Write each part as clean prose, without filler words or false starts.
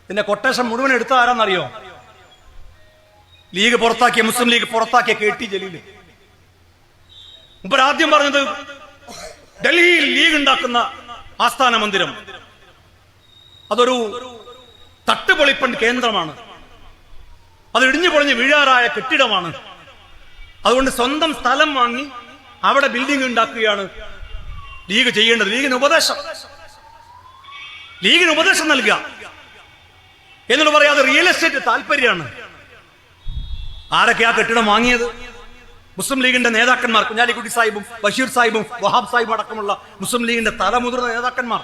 ഇതിന്റെ കൊട്ടേഷൻ മുഴുവൻ എടുത്ത ആരാന്നറിയോ? ലീഗ് പുറത്താക്കിയ, മുസ്ലിം ലീഗ് പുറത്താക്കിയ KT ജലീൽ. ആദ്യം പറഞ്ഞത് ഡൽഹിയിൽ ലീഗ് ഉണ്ടാക്കുന്ന ആസ്ഥാന മന്ദിരം അതൊരു തട്ടുപൊളിപ്പൻ കേന്ദ്രമാണ്, അത് ഇടിഞ്ഞു പൊളിഞ്ഞ് വീഴാറായ കെട്ടിടമാണ്. അതുകൊണ്ട് സ്വന്തം സ്ഥലം വാങ്ങി അവിടെ ബിൽഡിംഗ് ഉണ്ടാക്കുകയാണ് ലീഗ് ചെയ്യേണ്ടത്. ലീഗിന് ഉപദേശം നൽകുക എന്നോട് പറയാതെ റിയൽ എസ്റ്റേറ്റ് താല്പര്യമാണ്. ആരൊക്കെ ആ കെട്ടിടം വാങ്ങിയത്? മുസ്ലിം ലീഗിന്റെ നേതാക്കന്മാർ, കുഞ്ഞാലിക്കുട്ടി സാഹിബും ബഷീർ സാഹിബും വഹാബ് സാഹിബും അടക്കമുള്ള മുസ്ലിം ലീഗിന്റെ തലമുതിർന്ന നേതാക്കന്മാർ.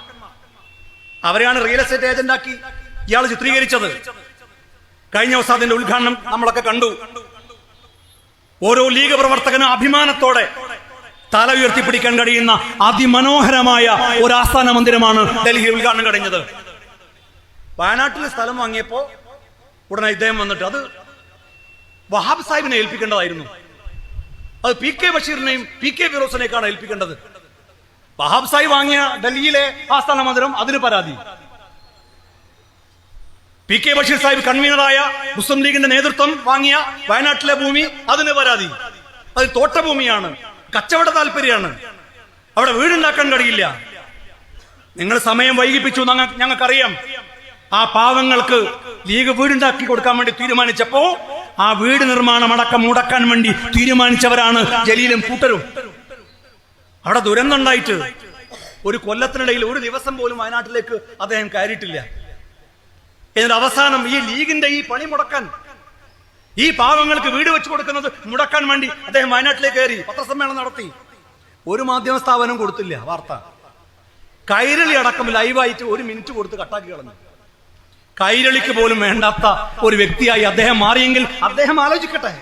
അവരെയാണ് റിയൽ എസ്റ്റേറ്റ് ഏജന്റാക്കി ഇയാൾ ചിത്രീകരിച്ചത്. കഴിഞ്ഞ ദിവസം അതിന്റെ ഉദ്ഘാടനം നമ്മളൊക്കെ കണ്ടു. ഓരോ ലീഗ് പ്രവർത്തകനും അഭിമാനത്തോടെ തല ഉയർത്തിപ്പിടിക്കാൻ കഴിയുന്ന അതിമനോഹരമായ ഒരു ആസ്ഥാന മന്ദിരമാണ് ഡൽഹിയിൽ ഉദ്ഘാടനം കഴിഞ്ഞത്. വയനാട്ടിൽ സ്ഥലം വാങ്ങിയപ്പോ ഉടനെ ഇദ്ദേഹം വന്നിട്ട് അത് വഹാബ് സാഹിബിനെ ഏൽപ്പിക്കേണ്ടതായിരുന്നു, അത് PK ബഷീറിനെയും PK ഫിറോസിനെയൊക്കെയാണ് ഏൽപ്പിക്കേണ്ടത്. വഹാബ് സാഹിബ് വാങ്ങിയ ഡൽഹിയിലെ ആസ്ഥാന മന്ദിരം, അതിന് പരാതി. PK ബഷീർ സാഹിബ് കൺവീനറായ മുസ്ലിം ലീഗിന്റെ നേതൃത്വം വാങ്ങിയ വയനാട്ടിലെ ഭൂമി, അതിന് പരാതി. അത് തോട്ടഭൂമിയാണ്, കച്ചവട താല്പര്യമാണ്, അവിടെ വീടുണ്ടാക്കാൻ കഴിയില്ല. നിങ്ങൾ സമയം വൈകിപ്പിച്ചു, ഞങ്ങൾക്കറിയാം. ആ പാവങ്ങൾക്ക് ലീഗ് വീടുണ്ടാക്കി കൊടുക്കാൻ വേണ്ടി തീരുമാനിച്ചപ്പോ ആ വീട് നിർമ്മാണം അടക്കം മുടക്കാൻ വേണ്ടി തീരുമാനിച്ചവരാണ് ജലീലും കൂട്ടരും. അവിടെ ദുരന്തം ഉണ്ടായിട്ട് ഒരു കൊല്ലത്തിനിടയിൽ ഒരു ദിവസം പോലും വയനാട്ടിലേക്ക് അദ്ദേഹം കയറിയിട്ടില്ല. എന്നിട്ട് അവസാനം ഈ ലീഗിന്റെ ഈ പണി മുടക്കാൻ, ഈ പാവങ്ങൾക്ക് വീട് വെച്ച് കൊടുക്കുന്നത് മുടക്കാൻ വേണ്ടി അദ്ദേഹം വയനാട്ടിലേക്ക് കയറി പത്രസമ്മേളനം നടത്തി. ഒരു മാധ്യമ സ്ഥാപനം കൊടുത്തില്ല വാർത്ത. കൈരളി അടക്കം ലൈവായിട്ട് 1 മിനിറ്റ് കൊടുത്ത് കട്ടാക്കി കളഞ്ഞു. കൈരളിക്ക് പോലും വേണ്ടാത്ത ഒരു വ്യക്തിയായി അദ്ദേഹം മാറിയെങ്കിൽ അദ്ദേഹം ആലോചിക്കട്ടെ.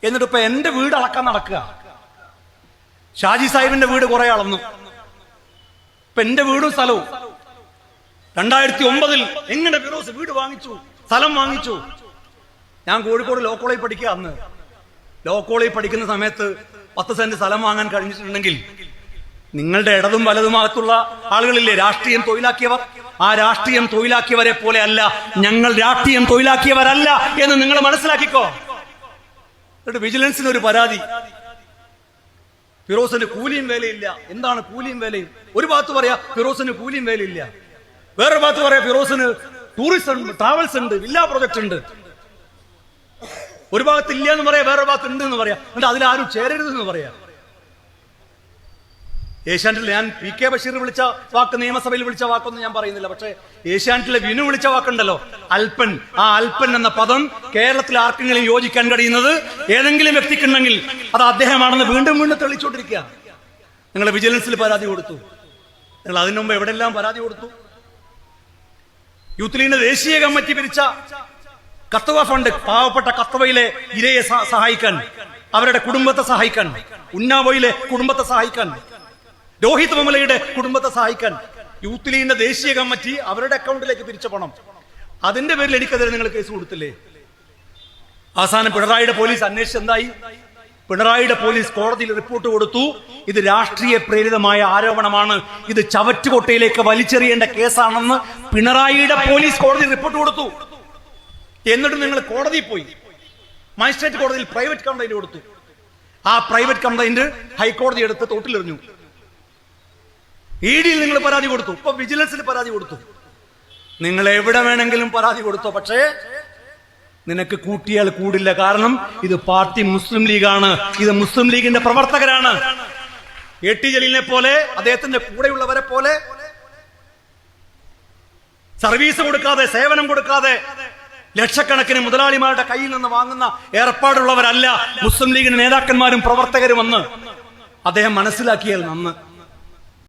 എന്നിട്ട് ഇപ്പൊ എന്റെ വീട് അളക്കാൻ നടക്കുക. ഷാജി സാഹിബിന്റെ വീട് കുറെ അളന്നു, ഇപ്പൊ എന്റെ വീടും സ്ഥലവും. 2009 എങ്ങനെ ഫിറോസ് വീട് വാങ്ങിച്ചു, സ്ഥലം വാങ്ങിച്ചു? ഞാൻ കോഴിക്കോട് ലോ കോളേജിൽ പഠിക്കുക. അന്ന് ലോ കോളേജിൽ പഠിക്കുന്ന സമയത്ത് 10 സെന്റ് സ്ഥലം വാങ്ങാൻ കഴിഞ്ഞിട്ടുണ്ടെങ്കിൽ നിങ്ങളുടെ ഇടതും വലതുമാകത്തുള്ള ആളുകളില്ലേ രാഷ്ട്രീയം തൊഴിലാക്കിയവർ, ആ രാഷ്ട്രീയം തൊഴിലാക്കിയവരെ പോലെ അല്ല ഞങ്ങൾ, രാഷ്ട്രീയം തൊഴിലാക്കിയവരല്ല എന്ന് നിങ്ങൾ മനസ്സിലാക്കിക്കോ. എന്നിട്ട് വിജിലൻസിന് ഒരു പരാതി, ഫിറോസിന് കൂലിയും വേലയില്ല. എന്താണ് കൂലിയും വേലയും? ഒരു ഭാഗത്ത് പറയാ ഫിറോസിന് കൂലിയും വേലയില്ല, വേറെ ഭാഗത്ത് പറയാ ഫിറോസിന് ടൂറിസം ട്രാവൽസ് ഉണ്ട്, വില്ലാ പ്രൊജക്ട് ഉണ്ട്. ഒരു ഭാഗത്ത് ഇല്ല എന്ന് പറയാ, വേറെ ഭാഗത്ത് ഉണ്ട് എന്ന് പറയാ. എന്നിട്ട് അതിലാരും ചേരരുതെന്ന് പറയാ. ഏഷ്യാനെറ്റിൽ ഞാൻ PK ബഷീർ വിളിച്ച വാക്ക്, നിയമസഭയിൽ വിളിച്ച വാക്കൊന്നും ഞാൻ പറയുന്നില്ല. പക്ഷേ ഏഷ്യാനെറ്റിലെ വിനു വിളിച്ച വാക്കുണ്ടല്ലോ, അൽപ്പൻ. ആ അൽപ്പൻ എന്ന പദം കേരളത്തിൽ ആർക്കെങ്കിലും യോജിക്കാൻ കഴിയുന്നത് ഏതെങ്കിലും വ്യക്തിക്കുണ്ടെങ്കിൽ അത് അദ്ദേഹമാണെന്ന് വീണ്ടും വീണ്ടും തെളിച്ചുകൊണ്ടിരിക്കുക. നിങ്ങൾ വിജിലൻസിൽ പരാതി കൊടുത്തു, നിങ്ങൾ അതിനു മുമ്പ് എവിടെല്ലാം പരാതി കൊടുത്തു? യൂത്ത് ലീഗിന്റെ ദേശീയ കമ്മിറ്റി പിരിച്ച കത്തുവ ഫണ്ട്, പാവപ്പെട്ട കത്തുവയിലെ ഇരയെ സഹായിക്കാൻ, അവരുടെ കുടുംബത്തെ സഹായിക്കാൻ, ഉന്നാവോയിലെ കുടുംബത്തെ സഹായിക്കാൻ, രോഹിത് വെമുലയുടെ കുടുംബത്തെ സഹായിക്കാൻ യൂത്ത് ലീഗിന്റെ ദേശീയ കമ്മിറ്റി അവരുടെ അക്കൗണ്ടിലേക്ക് പിരിച്ച പണം, അതിന്റെ പേരിൽ എനിക്കെതിരെ നിങ്ങൾ കേസ് കൊടുത്തില്ലേ? അവസാനം പിണറായിയുടെ പോലീസ് അന്വേഷിച്ച് എന്തായി? പിണറായിയുടെ പോലീസ് കോടതിയിൽ റിപ്പോർട്ട് കൊടുത്തു, ഇത് രാഷ്ട്രീയ പ്രേരിതമായ ആരോപണമാണ്, ഇത് ചവറ്റുകൊട്ടയിലേക്ക് വലിച്ചെറിയേണ്ട കേസാണെന്ന് പിണറായിയുടെ പോലീസ് കോടതിയിൽ റിപ്പോർട്ട് കൊടുത്തു. എന്നിട്ട് നിങ്ങൾ കോടതിയിൽ പോയി, മജിസ്ട്രേറ്റ് കോടതിയിൽ പ്രൈവറ്റ് കംപ്ലൈന്റ് കൊടുത്തു. ആ പ്രൈവറ്റ് കംപ്ലൈന്റ് ഹൈക്കോടതി എടുത്ത് തോട്ടിലെറിഞ്ഞു. ED നിങ്ങൾ പരാതി കൊടുത്തു, ഇപ്പൊ വിജിലൻസിൽ പരാതി കൊടുത്തു. നിങ്ങൾ എവിടെ വേണമെങ്കിലും പരാതി കൊടുത്തോ, പക്ഷേ നിനക്ക് കൂട്ടിയാൽ കൂടില്ല. കാരണം ഇത് പാർട്ടി മുസ്ലിം ലീഗാണ്, ഇത് മുസ്ലിം ലീഗിന്റെ പ്രവർത്തകരാണ്. KT ജലീലിനെ പോലെ, അദ്ദേഹത്തിന്റെ കൂടെയുള്ളവരെ പോലെ സർവീസ് കൊടുക്കാതെ, സേവനം കൊടുക്കാതെ ലക്ഷക്കണക്കിന് മുതലാളിമാരുടെ കയ്യിൽ നിന്ന് വാങ്ങുന്ന ഏർപ്പാടുള്ളവരല്ല മുസ്ലിം ലീഗിന്റെ നേതാക്കന്മാരും പ്രവർത്തകരും എന്ന് അദ്ദേഹം മനസ്സിലാക്കിയാൽ നന്ന്.